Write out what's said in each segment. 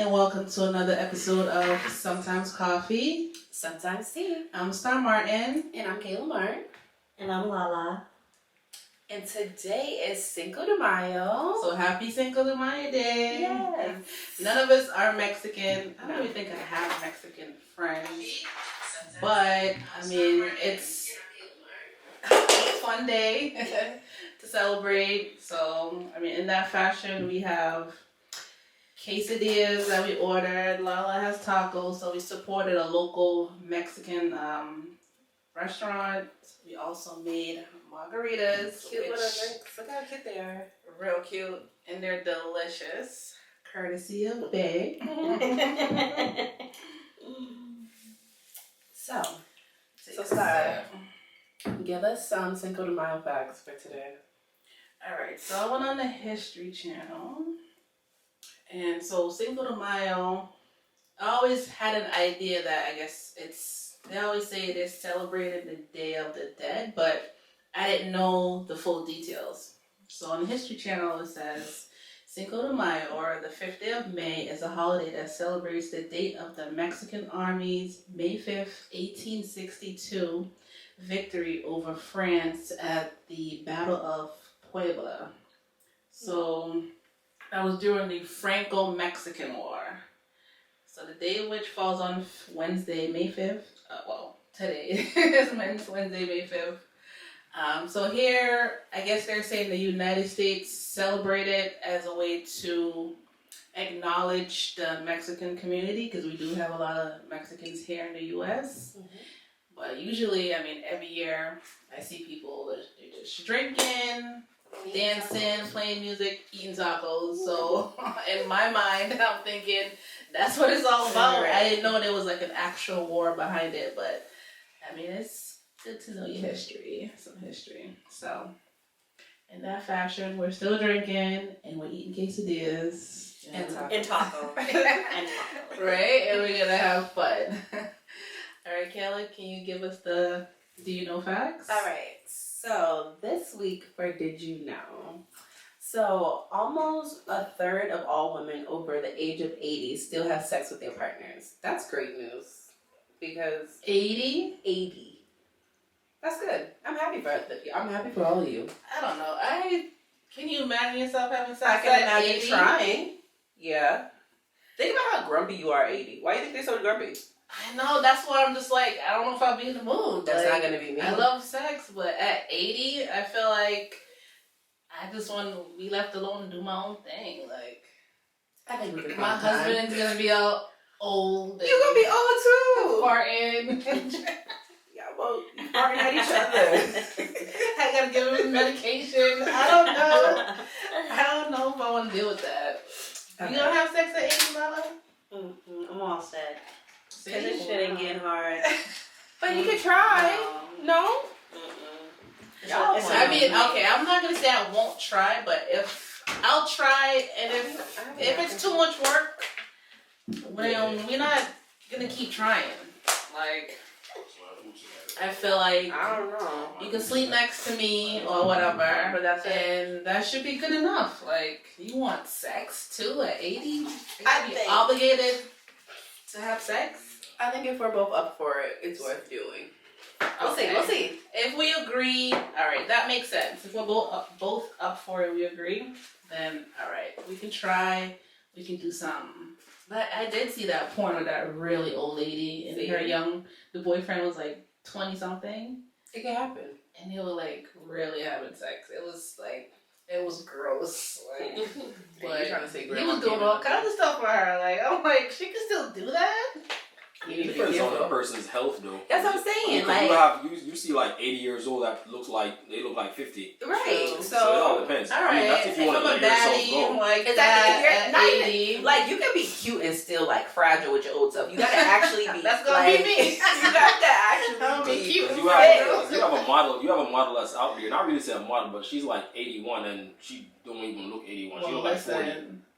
and welcome to another episode of Sometimes Coffee. Sometimes Tea. I'm Star Martin. And I'm Kayla Martin. And I'm Lala. And today is Cinco de Mayo. So happy Cinco de Mayo Day. Yes. None of us are Mexican. I don't even think I have Mexican friends. But, I mean, it's a fun day to celebrate. So, I mean, in that fashion, we have quesadillas that we ordered. Lala has tacos, so we supported a local Mexican restaurant. We also made margaritas. Cute little drinks. Look how cute they are. Real cute, and they're delicious. Courtesy of Bay. So Star, give us some Cinco de Mayo facts for today. Alright, so I went on the History Channel. And so Cinco de Mayo, I always had an idea that I guess they always say they're celebrating the Day of the Dead, but I didn't know the full details. So on the History Channel it says, Cinco de Mayo, or the 5th day of May, is a holiday that celebrates the date of the Mexican Army's May 5th, 1862 victory over France at the Battle of Puebla. So that was during the Franco-Mexican War. So the day which falls on Wednesday, May 5th. Today is Wednesday, May 5th. So here, I guess they're saying the United States celebrated as a way to acknowledge the Mexican community, because we do have a lot of Mexicans here in the U.S. Mm-hmm. But usually, I mean, every year I see people, they're just drinking, dancing, playing music, eating tacos. So in my mind, I'm thinking that's what it's all about. I didn't know there was like an actual war behind it, but I mean, it's good to know your history, some history. So in that fashion, we're still drinking and we're eating quesadillas and taco. Right? And we're gonna have fun. All right, Kayla, can you give us the Do You Know facts? All right. So this week for Did You Know? So almost a third of all women over the age of 80 still have sex with their partners. That's great news, because 80. That's good. I'm happy for all of you. I don't know. Can you imagine yourself having sex? I can imagine 80? trying. Yeah. Think about how grumpy you are at 80. Why do you think they're so grumpy? I know, that's why I'm just like, I don't know if I'll be in the mood. That's not going to be me. I love sex, but at 80, I feel like I just want to be left alone and do my own thing. Like, I think we my husband's going to be all old. You're going to be old too. Farting. Yeah, well, you farting at each other. I got to give him his medication. I don't know if I want to deal with that. Okay. You going to have sex at 80, Lala? I'm all set. Because this shit ain't getting hard. But you could try. No? I mean, okay, I'm not going to say I won't try, but I'll try, and if it's too much work, we're not going to keep trying. Like, I feel like I don't know. You can sleep next to me or whatever, but that's it. And that should be good enough. Like, you want sex too at 80? You I'd be be obligated to have sex? I think if we're both up for it, it's worth doing. We'll see. If we agree, all right, that makes sense. If we're both up for it, we agree, then all right, we can try, we can do something. But I did see that porn with that really old lady and the boyfriend was like 20-something. It can happen. And they were like really having sex. It was gross. Like, but trying to say he was doing all kinds of stuff for her. Like, I'm like, she can still do that? It depends on the person's health, though. That's what I'm saying. Like, you see like 80 years old that they look like 50. Right. So it all depends. All right. I mean, that's if you want to let yourself go. Like exactly. that, If you're at 80. like, you can be cute and still like fragile with your old self. You gotta actually be. That's gonna be me. You got to actually be cute. You have a model that's out there. Not really say a model, but she's like 81 and she don't even look 81. She look like 40.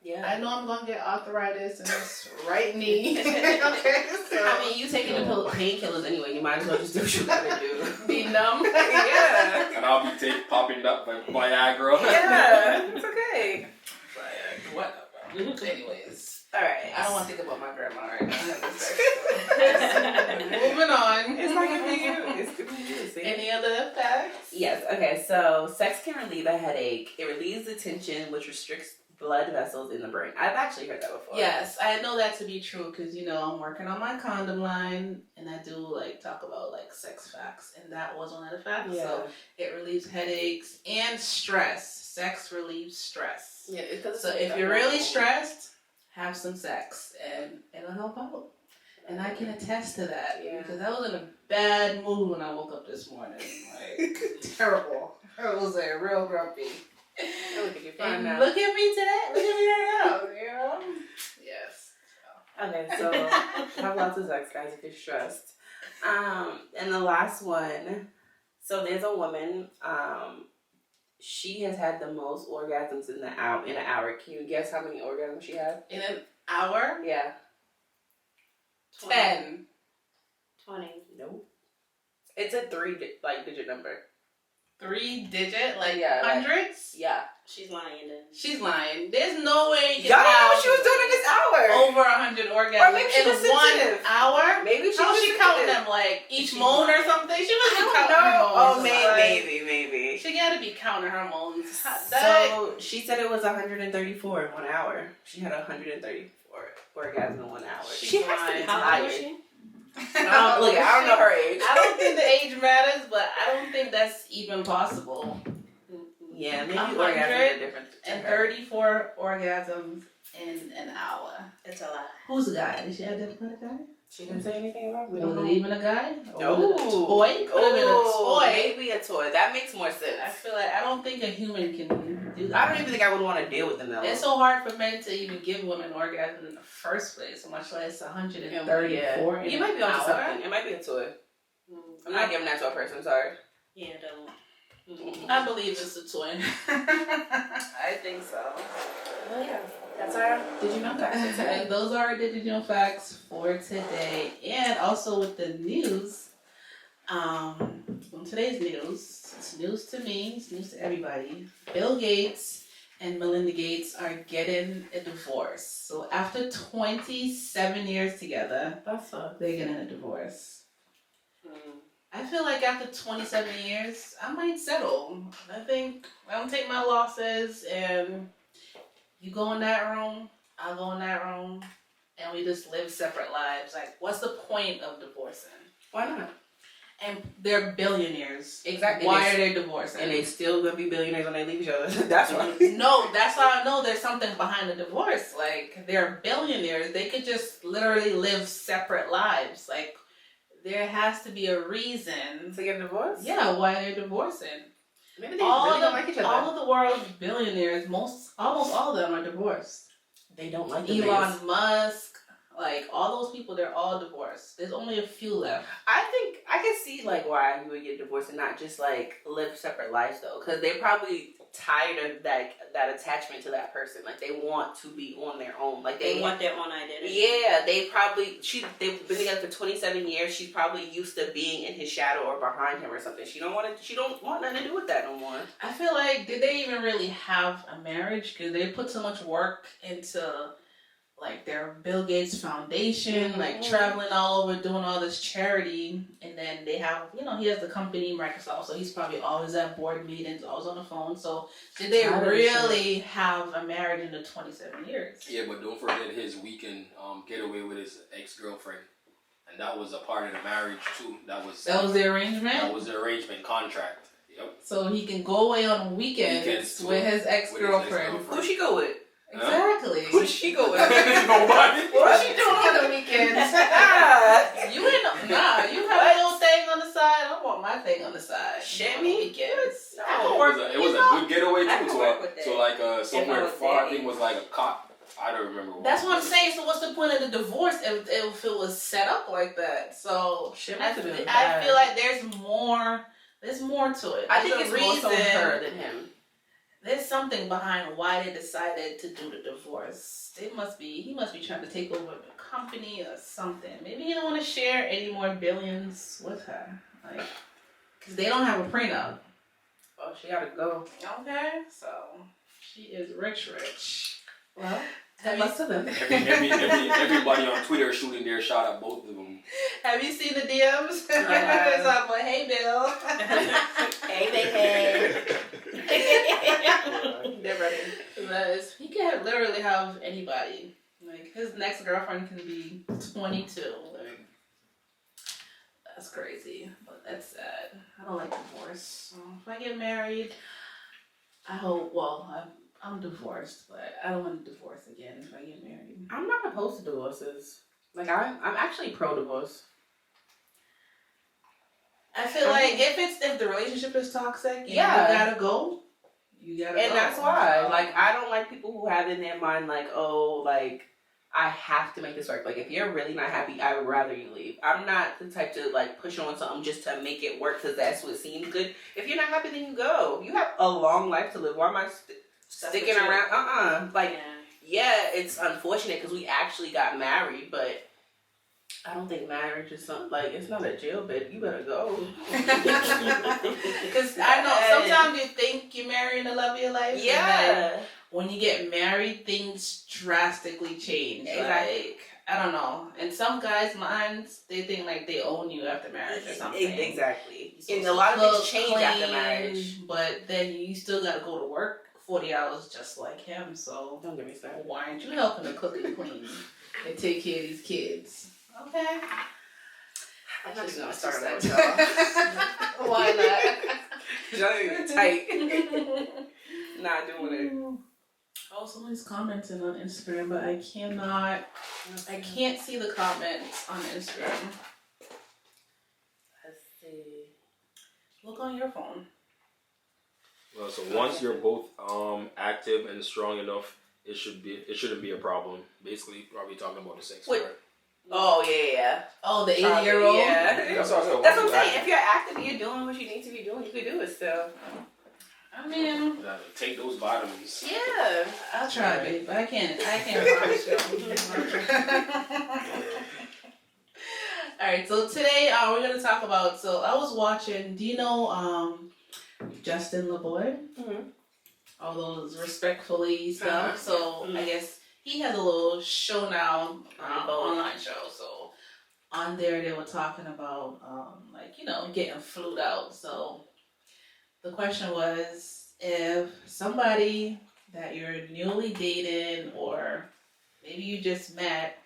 Yeah. I know I'm gonna get arthritis in this right knee. Okay, so I mean, you taking the painkillers anyway. You might as well just do what you gotta do. Be numb. Yeah. And I'll be popping up Viagra. Yeah, it's okay. Whatever. Anyways, All right. I don't want to think about my grandma right now. Moving on. It's not gonna be you. It's gonna be you. See? Any other facts? Yes. Okay. So, sex can relieve a headache. It relieves the tension, which restricts blood vessels in the brain. I've actually heard that before. Yes, I know that to be true because I'm working on my condom line and I do talk about sex facts, and that was one of the facts. Yeah. So it relieves headaches and stress. Sex relieves stress. Yeah. So if you're really stressed, have some sex and it'll help out. And I can attest to that because I was in a bad mood when I woke up this morning. Terrible. I was real grumpy. Look at you fine now. Look at me today. Look at me right now. Yes. Okay, so have lots of sex, guys, if you're stressed. And the last one. So there's a woman. She has had the most orgasms in an hour. Can you guess how many orgasms she had? In an hour? Yeah. 10. 20. Nope. It's a digit number. 3-digit? Yeah, hundreds? Yeah. She's lying then. She's lying. There's no way you Y'all can know have what she was doing in this hour. over 100 orgasms Or maybe she in was sensitive. 1 hour. Maybe she How was she counting sensitive. them? Each She moan or lying. something? She wasn't I counting don't her know. moans. Oh, maybe. She gotta be counting her moans. So she said it was 134 in 1 hour. She had 134 orgasms in 1 hour. She's She has to be lying. How old was tired. she? Look, I don't know her age. I don't think the age matters, but I don't think that's even possible. Yeah, maybe 100 orgasms are different. to And her. 34 orgasms in an hour. It's a lot. Who's the guy? Did she identify the guy? She didn't say anything about it. We Was don't it know. even a guy? No. Or was it a toy? Could have been a toy. Maybe a toy. That makes more sense. I feel I don't think a human can do that. I don't even think I would want to deal with them though. It's so hard for men to even give women orgasm in the first place, much less 134 in You might be an onto hour. something. It might be a toy. I'm not giving that to a person. Sorry. Yeah, don't. I believe it's a toy. I think so. Well, yeah. That's our. Did you know that? And those are our digital facts for today. And also with the news, on today's news, it's news to me, it's news to everybody. Bill Gates and Melinda Gates are getting a divorce. So after 27 years together, That sucks. they're getting a divorce. I feel like after 27 years, I might settle. I think I don't take my losses, and you go in that room, I'll go in that room, and we just live separate lives. What's the point of divorcing? Why not? And they're billionaires. Exactly. Why are they divorcing? And they still gonna be billionaires when they leave each other. That's why. No, that's how I know there's something behind the divorce. They're billionaires. They could just literally live separate lives. There has to be a reason To get divorced? Yeah, why they're divorcing. Maybe they really don't like each other. All of the world's billionaires, almost all of them are divorced. They don't like the Elon Musk, all those people, they're all divorced. There's only a few left. I think I can see why you would get divorced and not just live separate lives though, because they're probably tired of that attachment to that person. They want to be on their own. They want their own identity. Yeah, they've been together for 27 years. She's probably used to being in his shadow or behind him or something. She don't want nothing to do with that no more. I feel did they even really have a marriage? Because they put so much work into their Bill Gates Foundation, traveling all over doing all this charity, and then they have, he has the company Microsoft, so he's probably always at board meetings, always on the phone. So did they really have a marriage in the 27 years? Yeah, but don't forget his weekend getaway with his ex-girlfriend, and that was a part of the marriage too. That was the arrangement. That was the arrangement contract. Yep. So he can go away on weekends with his ex-girlfriend. Who she go with? Exactly. Who did she go with? Nobody. What's she doing on the weekends? You have a little thing on the side. I want my thing on the side. Shimmy? Weekends. No. It was a good getaway I can too. work with it. So somewhere was far, there. I think it was a cot. I don't remember. That's what I'm saying. So what's the point of the divorce if it was set up like that? So I feel there's more to it. I think There's it's a more so reason. her than him. There's something behind why they decided to do the divorce. He must be trying to take over the company or something. Maybe he don't want to share any more billions with her. Because they don't have a prenup. Oh, she gotta go. Okay, so she is rich. Well, Have Must have been. Everybody on Twitter is shooting their shot at both of them. Have you seen the DMs? Yeah. It's like, well, hey, Bill. Hey, baby. Because he can literally have anybody. Like, his next girlfriend can be 22. Like, that's crazy. But that's sad. I don't like divorce. So if I get married, I hope, well, I'm divorced, but I don't want to divorce again if I get married. I'm not opposed to divorces. Like, I'm actually pro-divorce. I feel like if the relationship is toxic, and Yeah. you gotta go. You gotta go. And that's why. Like, I don't like people who have in their mind, like, oh, like, I have to make this work. Like, if you're really not happy, I would rather you leave. I'm not the type to, like, push on something just to make it work because that's what seems good. If you're not happy, then you go. You have a long life to live. Why am I sticking around? Like, yeah, it's unfortunate because we actually got married, but I don't think marriage is something, like, it's not a jail bed. You better go. Because I know sometimes you think you're marrying the love of your life. Yeah. And then when you get married, things drastically change. Exactly. Like, I don't know. In some guys' minds, they think like they own you after marriage or something. Exactly. You're And supposed a lot to of things cook, change clean, after marriage. But then you still gotta go to work 40 hours just like him. So Don't get me started. why aren't you helping to cook and clean and take care of these kids? Okay. I'm not even gonna Start start that. that, y'all. Why not? Y'all ain't even tight. Not doing it. Oh, somebody's commenting on Instagram, but I can't see the comments on Instagram. Let's see. Look on your phone. Well, so once you're both active and strong enough, it shouldn't be a problem. Basically, probably talking about the sex Wait. part. Oh, yeah. Oh, the Probably, 80-year-old? yeah. That's what I said. That's what I'm saying. If you're active and you're doing what you need to be doing, you can do it still. I mean, Take those vitamins. Yeah. I'll try, babe, but I can't promise you. Alright, so today we're going to talk about, so I was watching, do you know Justin LeBoy? Mm-hmm. All those respectfully stuff. So Mhm. I guess he has a little show now, online show. So on there they were talking about like, you know, getting flued out. So the question was, if somebody that you're newly dating or maybe you just met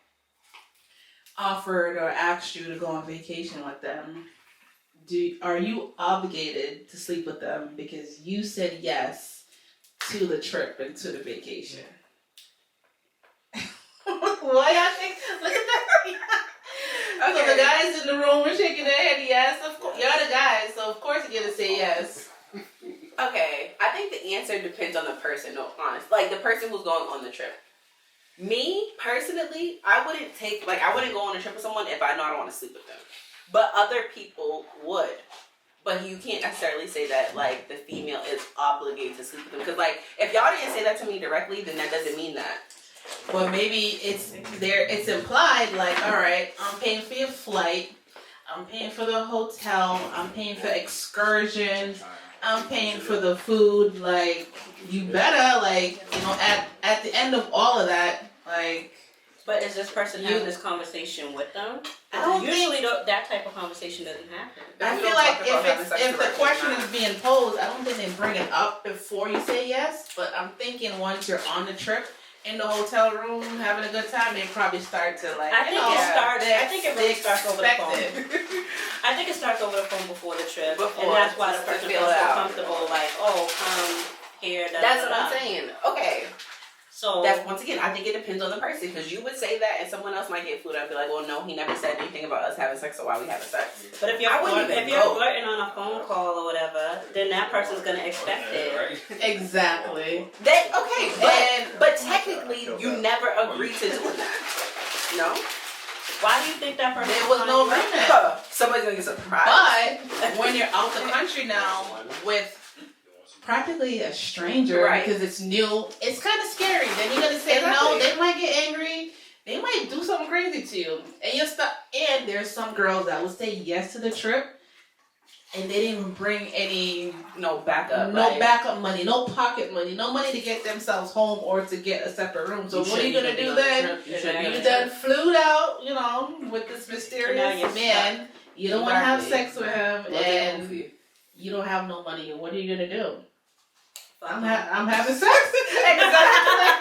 offered or asked you to go on vacation with them, are you obligated to sleep with them because you said yes to the trip and to the vacation? Why y'all think? Look at that. Okay. So the guys in the room were shaking their head. Yes, of course. You're the guys, so of course you're gonna say yes. Okay, I think the answer depends on the person, no, honest. Like, the person who's going on the trip. Me, personally, I wouldn't go on a trip with someone if I know I don't want to sleep with them. But other people would. But you can't necessarily say that, like, the female is obligated to sleep with them. Because, like, if y'all didn't say that to me directly, then that doesn't mean that. But maybe it's implied, like, all right, I'm paying for your flight, I'm paying for the hotel, I'm paying for excursions, I'm paying for the food. Like, you better, like, you know, at the end of all of that, like. But is this person having this conversation with them? I don't Usually that type of conversation doesn't happen. I feel like if the question is being posed, I don't think they bring it up before you say yes. But I'm thinking once you're on the trip, in the hotel room, having a good time, they probably start to, like, I think it really starts over the phone. it. I think it starts over the phone before the trip. Before, and that's why the to person feel feels it so out. comfortable, like, oh, come here. That's what I'm saying. Okay. So That's, once again, I think it depends on the person. Because you would say that and someone else might get fooled. I'd be like, well, no, he never said anything about us having sex, so why we having sex? But if you're I wouldn't even go. flirting on a phone call or whatever, then that person's gonna expect it. Right? Exactly. But technically, you never agreed to doing that. No? Why do you think that person? There was no agreement. Somebody's gonna get surprised. But when you're out the country now with practically a stranger, Right. because it's new, it's kind of scary. Then you're gonna say no. Exactly. They might get angry. They might do something crazy to you, and you're stuck. And there's some girls that will say yes to the trip, and they didn't even bring any No backup. no like, backup money, no pocket money, no money to get themselves home or to get a separate room. So what are you gonna do then? You done flew out, with this mysterious man. You don't want to have sex with him, and you don't have no money. What are you gonna do? I'm having sex. Exactly.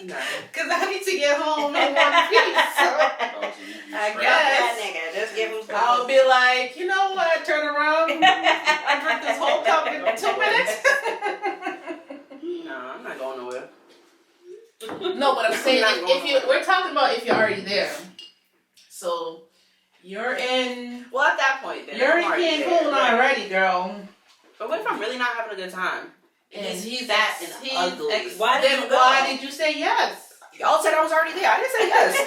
Because I need to get home in one piece. So I got that nigga. Just give him some. I'll be like, you know what? Turn around. I drink this whole cup in 2 minutes. No, I'm not going nowhere. No, but I'm saying I'm not going we're talking about if you're already there. So you're in. Well, at that point, then You're I'm in already Cancun there. already, girl. But what if I'm really not having a good time? And he's fat and ugly. Why did you go? Why did you say yes? Y'all said I was already there. I didn't say yes.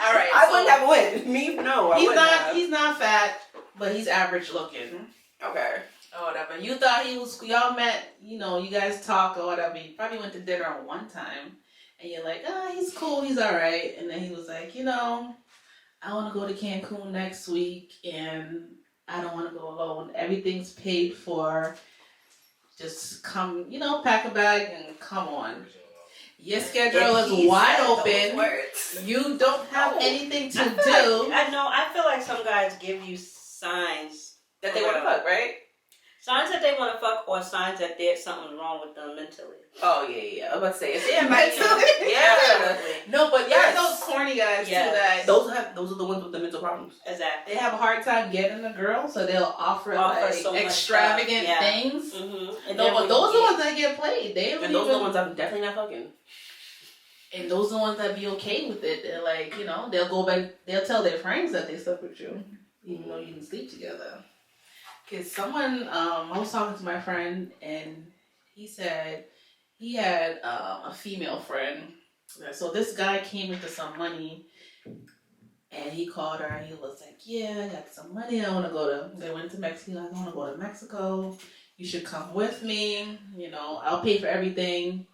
All right. I wouldn't have went. Me, no. I He's wouldn't not. have. He's not fat, but he's average looking. Okay. Or whatever. You thought he was. Y'all met. You guys talk or whatever. You probably went to dinner one time, and you're like, he's cool. He's all right. And then he was like, I want to go to Cancun next week, and I don't want to go alone. Everything's paid for. Just come, pack a bag and come on. Your schedule is wide open. You don't have anything to do. I know. I feel like some guys give you signs That they want to fuck, right? Signs that they want to fuck, or signs that there's something wrong with them mentally. Oh, yeah. I was about to say, if they invite you, Absolutely. No, but Yes. there's those corny guys too Yes. that those are the ones with the mental problems. Exactly. they have a hard time getting a girl, so they'll offer like so much extravagant stuff. Yeah. things. Mm-hmm. No, but those are the ones that get played. They don't And those are the even, ones I'm definitely not fucking. and those are the ones that be okay with it. They're like, they'll go back. They'll tell their friends that they slept with you, even though you didn't sleep together. Cause someone, I was talking to my friend, and he said he had a female friend. So this guy came into some money, and he called her, and he was like, "Yeah, I got some money. I want to go to." They went to Mexico. I want to go to Mexico. You should come with me. I'll pay for everything.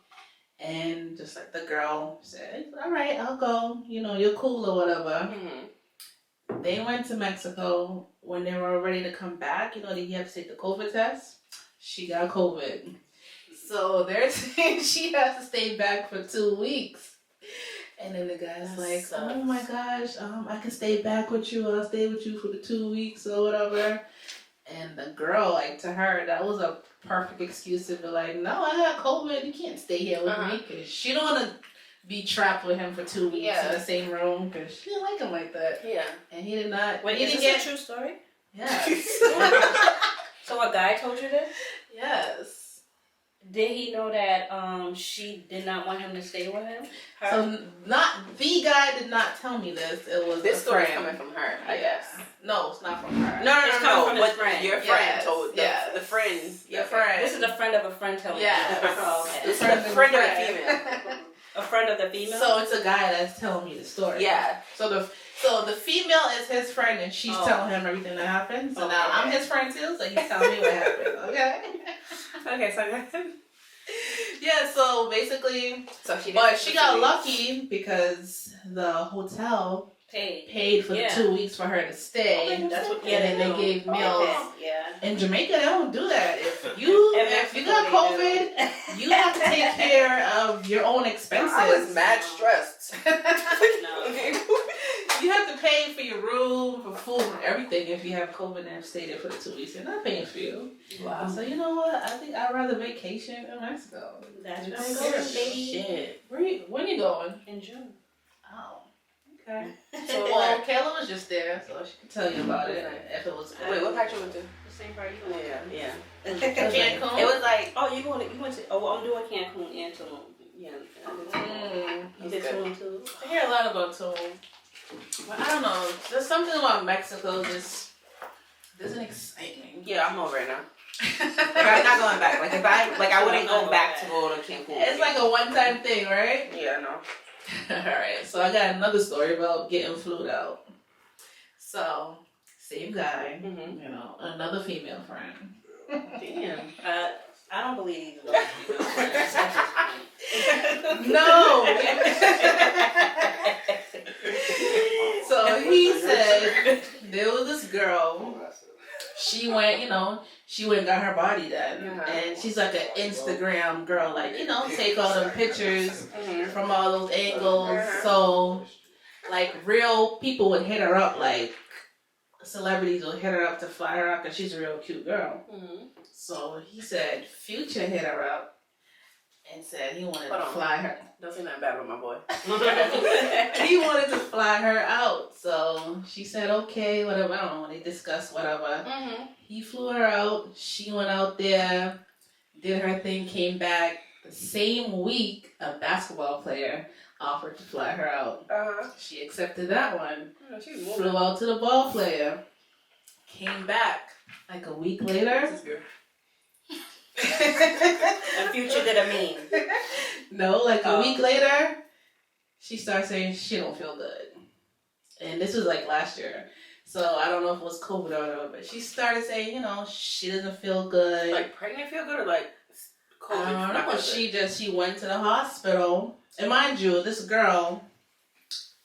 And just like the girl said, "All right, I'll go. You're cool or whatever." Mm-hmm. They went to Mexico. When they were ready to come back, you have to take the COVID test. She got COVID. So they're saying she has to stay back for 2 weeks. And then the guy's like, sucks. "Oh my gosh, I can stay back with you. I'll stay with you for the 2 weeks or whatever." And the girl, like, to her, that was a perfect excuse to be like, "No, I got COVID. You can't stay here with me." Because she don't want to be trapped with him for 2 weeks in the same room because she didn't like him like that. Yeah. And he did not. Wait, he is didn't this get a true story? Yes. So a guy told you this? Yes. Did he know that she did not want him to stay with him? Her? So not the guy did not tell me this. It was This a story's friend. coming from her, I Yeah. guess. No, it's not from her. No. It's coming from his What friend. your friend Yes, told yes. the friend. Your friend. This is a friend of a friend telling Yes. you. Oh, okay. It's the friend of a female. A friend of the female? So it's a guy that's telling me the story. Yeah. So the female is his friend, and she's telling him everything that happened. So now I'm his friend too, so he's telling me what happened. Okay. Okay, so Yeah. So basically, she got lucky because the hotel paid for the 2 weeks for her to stay. Okay, that's what. And then they gave meals. Yeah. In Jamaica, they don't do that. If you got COVID, you have to take care of your own expenses. I was mad stressed. No. You have to pay for your room, for food, and everything if you have COVID and have stayed there for the 2 weeks. They're not paying for you. Wow. So you know what? I think I'd rather vacation in Mexico. That's You know, right. go to Shit. when you going? In June. Oh, okay. So Well, Kayla was just there, so she can tell you about it if it was. wait, what part you went to? The same part you went to. Yeah. Cancun? It was like, Oh, you went to? Oh, well, I'm doing Cancun and Tulum. Yeah. You did Tulum too. I hear a lot about Tulum. But I don't know. There's something about Mexico just doesn't excite me. yeah, I'm over it now. Like, I'm not going back. Like, I wouldn't go back to go to Cancun. It's like a one-time thing, right? Yeah, no. Alright, so I got another story about getting flued out. So, same guy, Mm-hmm. another female friend. Damn. I don't believe these. No! So he said there was this girl she went, she went and got her body done. Uh-huh. And she's like an Instagram girl, like, take all them pictures from all those angles. Uh-huh. So, like, real people would hit her up, like, celebrities would hit her up to fly her out because she's a real cute girl. So he said Future hit her up and said he wanted to fly her. Don't say nothing bad about my boy. He wanted to fly her out. So she said, okay, whatever. I don't know, they discussed whatever. He flew her out. She went out there, did her thing, came back. The same week, a basketball player offered to fly her out. She accepted that one. Flew out to the ball player. Came back like a week later. And Future did a meme. No, like a week later, she started saying she don't feel good. And this was like last year. So I don't know if it was COVID or whatever, but she started saying, she doesn't feel good. Like pregnant feel good or like COVID? I don't know. She went to the hospital. And mind you, this girl,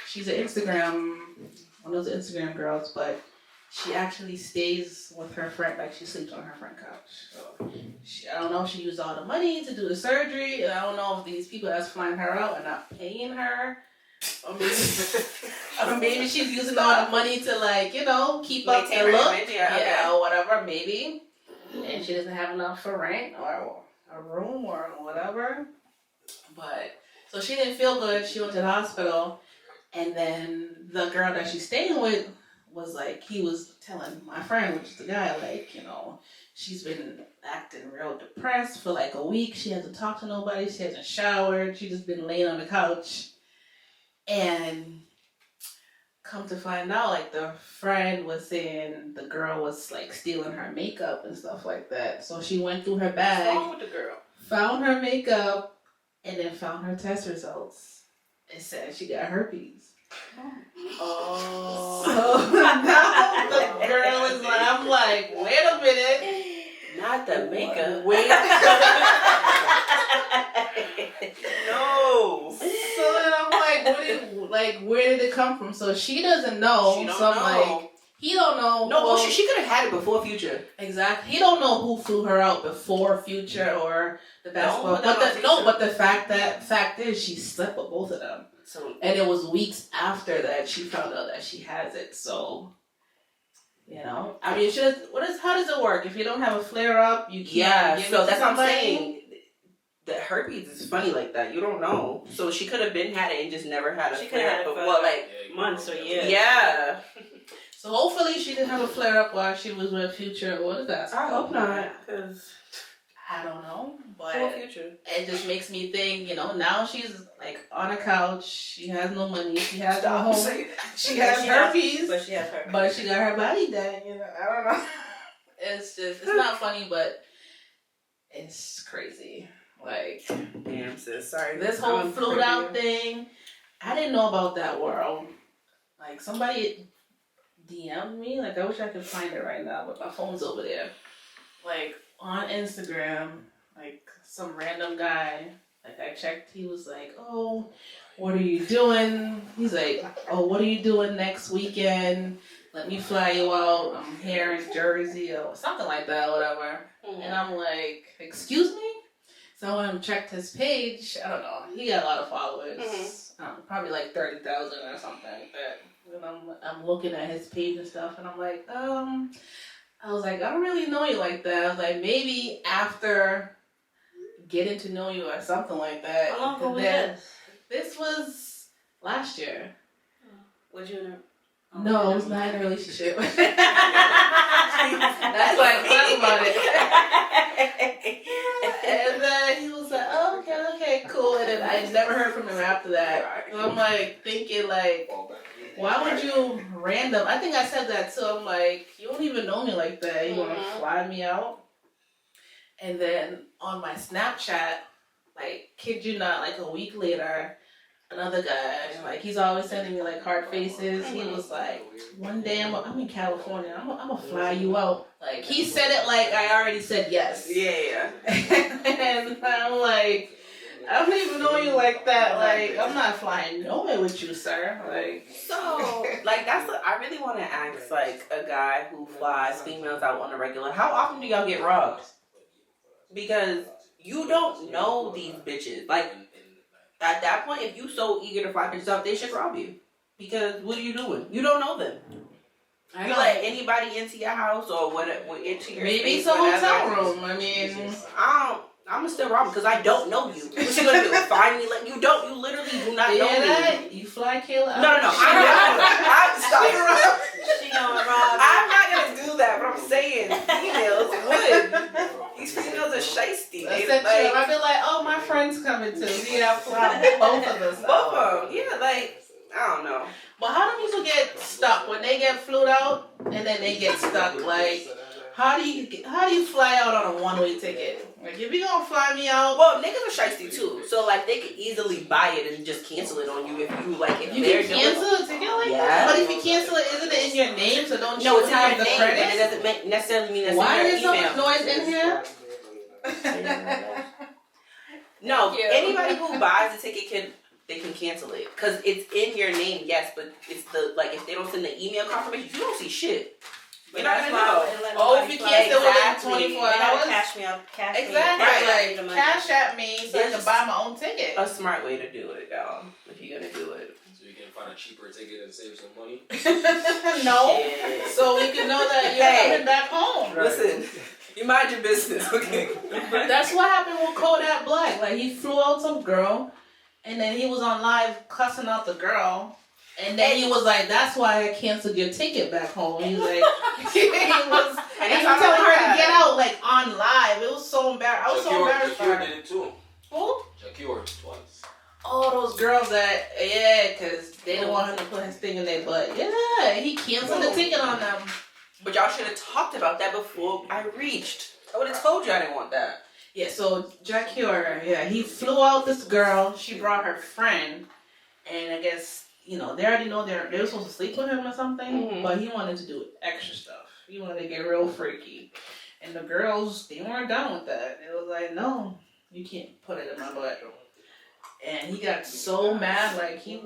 she's an Instagram, one of those Instagram girls, but she actually stays with her friend, like she sleeps on her friend's couch. So I don't know if she used all the money to do the surgery, and I don't know if these people that's flying her out are not paying her, or maybe she's using all the money to keep up the look, or whatever, maybe, and she doesn't have enough for rent or a room or whatever. But so she didn't feel good. She went to the hospital, and then the girl that she's staying with was like, he was telling my friend, which is the guy, like, she's been acting real depressed for like a week. She hasn't talked to nobody. She hasn't showered. She just been laying on the couch. And come to find out, like, the friend was saying the girl was like stealing her makeup and stuff like that. So she went through her bag. What's wrong with the girl? Found her makeup, and then found her test results. It said she got herpes. Oh. So now the girl is like, I'm like, wait a minute. Not the makeup. Wait. No. So then I'm like, where did it come from? So she doesn't know. She don't so I'm know. like, he don't know. No, well, she could have had it before Future. Exactly. He don't know who flew her out before Future or the basketball. No, but the fact is she slept with both of them. So, and it was weeks after that she found out that she has it. So, I mean, how does it work? If you don't have a flare up, you can't. Yeah, give so it to that's what I'm somebody? saying. The herpes is funny like that. You don't know. So she could have been had it and just never had a She could have flare had up. it for Well, months or years. Yeah. So hopefully she didn't have a flare up while she was with Future or the basketball. I hope not, because I don't know, but poor Future. it just makes me think. Now she's like on a couch. She has no money. She has no home. She has herpes, But she has herpes. but she got her body done. I don't know. It's not funny, but it's crazy. Like, Damn, sis. Sorry. this whole flued out thing, I didn't know about that world. Like, somebody DM'd me. Like, I wish I could find it right now, but my phone's over there. Like, on Instagram, like, some random guy, like, I checked, he was like, oh, what are you doing? He's like, oh, what are you doing next weekend? Let me fly you out. I'm here in Jersey, or something like that, whatever. And I'm like, excuse me? So I went and checked his page. I don't know. He got a lot of followers. Probably like 30,000 or something like that. And I'm looking at his page and stuff, and I'm like, I was like, I don't really know you like that. I was like, maybe after getting to know you or something like that. How long ago was this? This was last year. Was you in a... No, it was not in a relationship. That's why I'm talking about it. And then he was like, oh, okay, cool. And then I never heard from him after that. So I'm like thinking like, why would you random? I think I said that too. I'm like, you don't even know me like that. You want to fly me out? And then on my Snapchat, like, kid you not, like a week later, another guy, like, he's always sending me like heart faces. He was like, one day I'm in California. I'm gonna fly you out. Like, he said it like I already said yes. Yeah. And I'm like, I don't even know you like that. Like, I'm not flying nowhere with you, sir. Like, So, like, I really want to ask, like, a guy who flies females out on the regular, how often do y'all get robbed? Because you don't know these bitches. Like, at that point, if you so eager to fly bitches out, they should rob you. Because what are you doing? You don't know them. I You know. let anybody into your house or what into your Maybe space, it's a whatever. hotel room. I mean, I'm gonna still rob because I don't know you. What you gonna do? Find me? Like you literally do not know me. you fly Kayla out. No. I'm stop. She gonna rob. I'm not gonna do that, but I'm saying females would. These females are shiesty. That's They, it, chill. I'd be like, oh, my friend's coming too. We gotta fly both of us. both of them. Yeah, like I don't know. But how do people get stuck when they get flew out and then they get stuck? Like, how do you fly out on a one-way ticket? Like, if you gonna fly me out, Well, niggas are shiesty too, so like they could easily buy it and just cancel it on you if you like. If you they're can cancel a ticket like Yeah. that. But if you cancel it, isn't it in your name? So don't No, you it's in have your the name, but it credit? doesn't necessarily mean that's Why in is your so email. much noise in here? No, Thank you. anybody who buys a ticket they can cancel it because it's in your name. Yes, but it's the like if they don't send the email confirmation, you don't see shit. You're not gonna know. Oh, if you cancel Exactly. within 24 They gotta hours. cash me up. Cash me. Exactly. Right. Like, cash at me so I can buy my own ticket. A smart way to do it, y'all. If you're gonna do it. So you can find a cheaper ticket and save some money. No. Shit. So we can know that you're Hey. coming back home. Listen, you mind your business, okay? That's what happened with Kodak Black. Like, he flew out some girl, and then he was on live cussing out the girl. And then he was like, "That's why I canceled your ticket back home." He was like, he was telling her to get out, like on live. It was so embarrassing. I was so embarrassed for Shakira her. did it too. Who? Shakira twice. Oh, those girls that, because they didn't want him to put his thing in their butt. Yeah, he canceled the ticket on them. But y'all should have talked about that before I reached. I would have told you I didn't want that. Yeah, so Jackie, he flew out this girl. She brought her friend, and I guess, they already know they were supposed to sleep with him or something, but he wanted to do extra stuff. He wanted to get real freaky. And the girls, they weren't done with that. It was like, no, you can't put it in my butt. And he got so mad, like he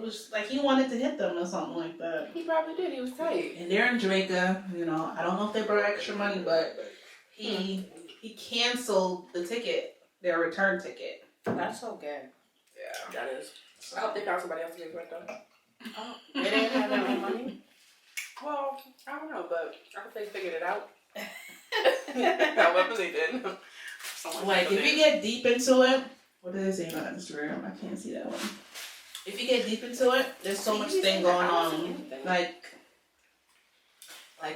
wanted to hit them or something like that. He probably did. He was tight. And they're in Jamaica, I don't know if they brought extra money, but he canceled the ticket, their return ticket. That's so good. Yeah. That is. I hope they found somebody else to pay for it though. They didn't have their own money. Well, I don't know, but I hope they figured it out. However they did. Like, if you get deep into it, what did they say on Instagram? I can't see that one. If you get deep into it, there's so much thing going on. Like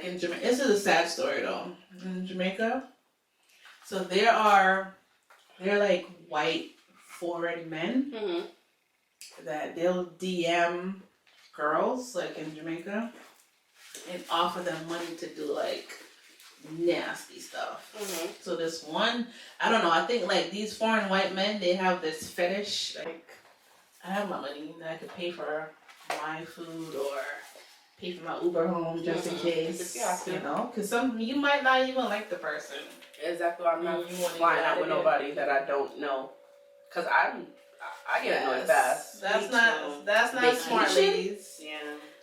in Jamaica, this is a sad story though. In Jamaica, so they're like white foreign men that they'll DM girls like in Jamaica and offer them money to do like nasty stuff. So this one, I don't know, I think like these foreign white men, they have this fetish, like, I have my money that I could pay for my food or pay for my Uber home just in case, because you might not even like the person. Exactly. I'm not flying out with nobody that I don't know, because I get annoyed fast. That's not smart, ladies. Yeah.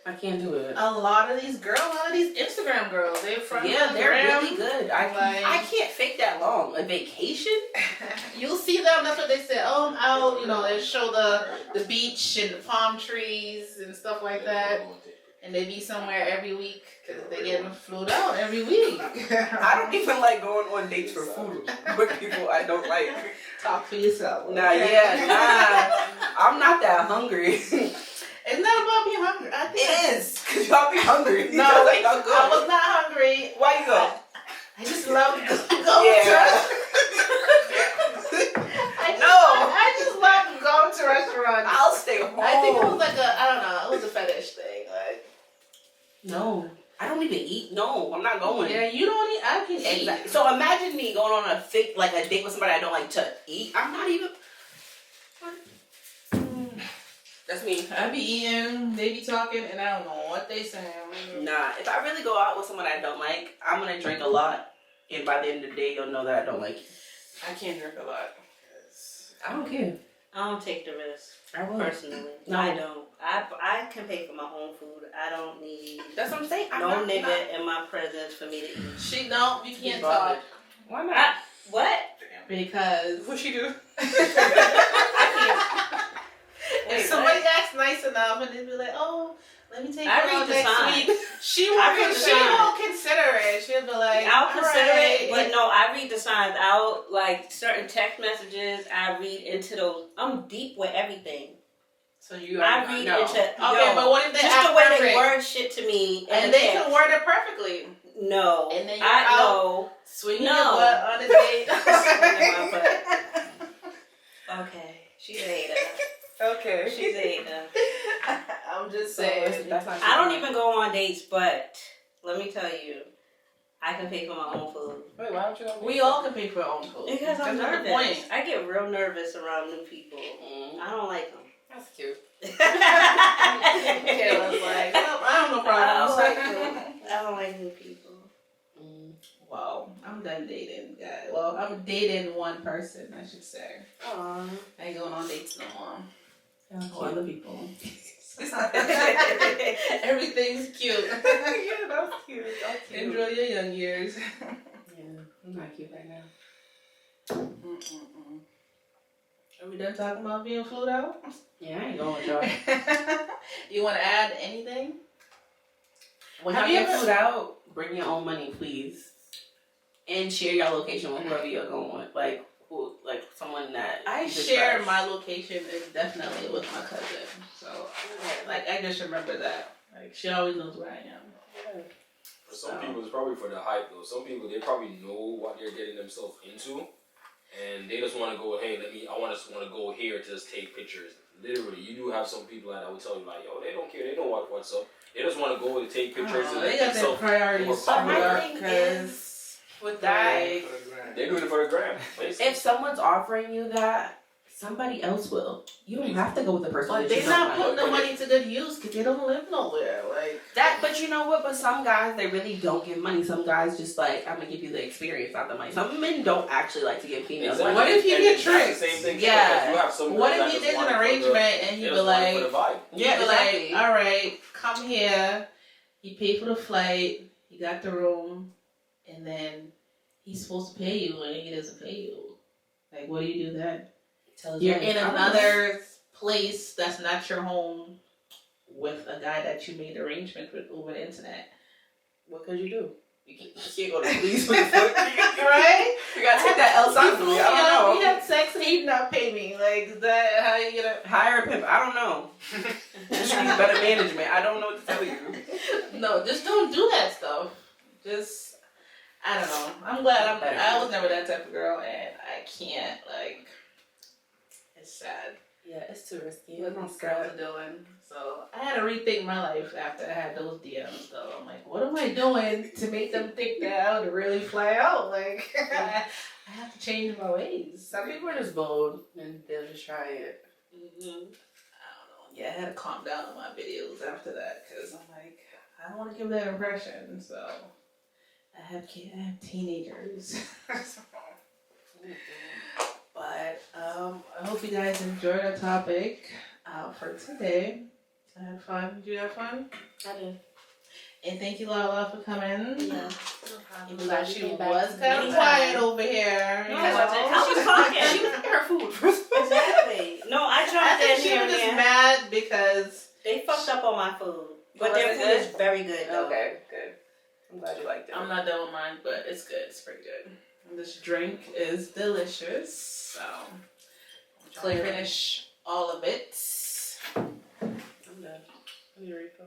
I can't do it. A lot of these Instagram girls, they're from they're Instagram. really good. I can't fake that long. A vacation? You'll see them. That's what they said. Oh, I'm out. They show the beach and the palm trees and stuff like that. And they be somewhere every week because they get flued out every week. I don't even like going on dates for food with people I don't like. Talk for yourself. Nah. I'm not that hungry. It's not about being hungry. I think It is, because y'all be hungry. No, like, I was not hungry. Why you go? I just love to go I just love to go to restaurants. I'll stay home. I think it was like it was a fetish thing. Like, no, I don't even eat. No, I'm not going. yeah, you don't eat. I can eat. Exactly. So imagine me going on a date with somebody I don't like to eat. I'm not even. That's me. I be eating, they be talking, and I don't know what they saying. Nah, if I really go out with someone I don't like, I'm gonna drink a lot, and by the end of the day, you'll know that I don't like you. I can't drink a lot. I don't care. I don't take the risk. I will. Personally, No. I don't. I can pay for my own food. I don't need That's what I'm saying. no nigga in my presence for me to eat. You can't talk. Why not? What? Because What she do? if somebody acts nice enough and they be like, oh, let me take you I out read the next signs. week, she I read won't, the she signs. won't consider it. She'll be like, I'll consider "Alright." it, but no, I read the signs out. Like certain text messages, I read into those. I'm deep with everything. So you I are read no. into. Okay, yo, but what if they just act the way perfect? they word shit to me, And the they text. can word it perfectly. No, And then you're I out. know. Swinging No. your butt on a date. Swinging my butt. Okay, she's a hater. Okay. She's a hater. I'm just So saying. that's not. I don't even go on dates, but let me tell you, I can pay for my own food. Wait, why don't you? We all can pay for our own food. Because I'm That's not the nervous. point. I get real nervous around new people. Mm, I don't like them. that's cute. Kayla's like, well, I don't know problems. I don't like new people. Well, I'm done dating, guys. Well, I'm dating one person, I should say. Aww. I ain't going on dates no more. Oh, Other people. Everything's cute. Yeah, that's cute. That's cute. Enjoy your young years. Yeah, I'm not cute right now. Mm-mm-mm. Are we done talking about being flued out? Yeah, I ain't going with y'all. You want to add anything? When Have y'all you get ever- food out, bring your own money, please. And share your location with whoever you're going with. Like, who, like someone that I you just share trust. my location definitely with my cousin. So, like, I just remember that. Like, she always knows where I am. For some people, it's probably for the hype though. Some people, they probably know what they're getting themselves into, and they just want to go. Hey, I want to go here to just take pictures. Literally, you do have some people that will tell you like, yo, they don't care. They know what's up. They just want to go and take pictures. And They got their themselves priorities more screwed popular. up My thing because with that, They're doing it for the gram. Basically. if someone's offering you that, somebody else will. You don't have to go with the person. but that they're you not don't putting the like. money to good use because they don't live nowhere. Like That, but you know what? But some guys, they really don't give money. Some guys just like, I'm gonna give you the experience, not the money. Some men don't actually like to give females Exactly. money. What if you And get that's tricked? The same thing. Yeah. Because you have some what girls if that he just did want an it for the- arrangement and they he just be want it like, for the vibe. Yeah, be exactly. like, all right, come here. He paid for the flight. He got the room, and then he's supposed to pay you, and he doesn't pay you. Like, what do you do then? You're in another place that's not your home with a guy that you made arrangements with over the internet. What could you do? You can't go to the police with the foot. Right? You gotta take that L sign from me. I don't We know. had sex and he did not pay me. Like, is that how you get Hire a pimp. I don't know. Just need better management. I don't know what to tell you. No, just don't do that stuff. Just, I don't know. I'm glad I was never that type of girl, and I can't, like, it's sad Yeah, it's too risky. what most girls are doing. So I had to rethink my life after I had those DMs, though. I'm like, what am I doing to make them think that I would really fly out? Like, I have to change my ways. Some people are just bold and they'll just try it. Mm-hmm. I don't know. Yeah, I had to calm down on my videos after that because I'm like, I don't want to give that impression. So I have teenagers. But I hope you guys enjoyed our topic for today. I had fun. Did you have fun? I did. And thank you, Lala, for coming. Yeah. Even though she Came back was to kind me. of quiet over here. No, you I know? wasn't. I was talking. She was getting her food first. Exactly. No, I I jumped think in she here was and just there. mad because They fucked up on my food. But Was their it food good? is very good, though. Okay, good. I'm glad you liked it. I'm not done with mine, but it's good. It's pretty good. And this drink is delicious. So clear finish all of it. I'm done. I need a refill.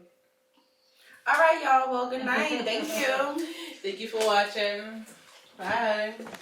All right, y'all. Well, good night. Thank you. Thank you for watching. Bye.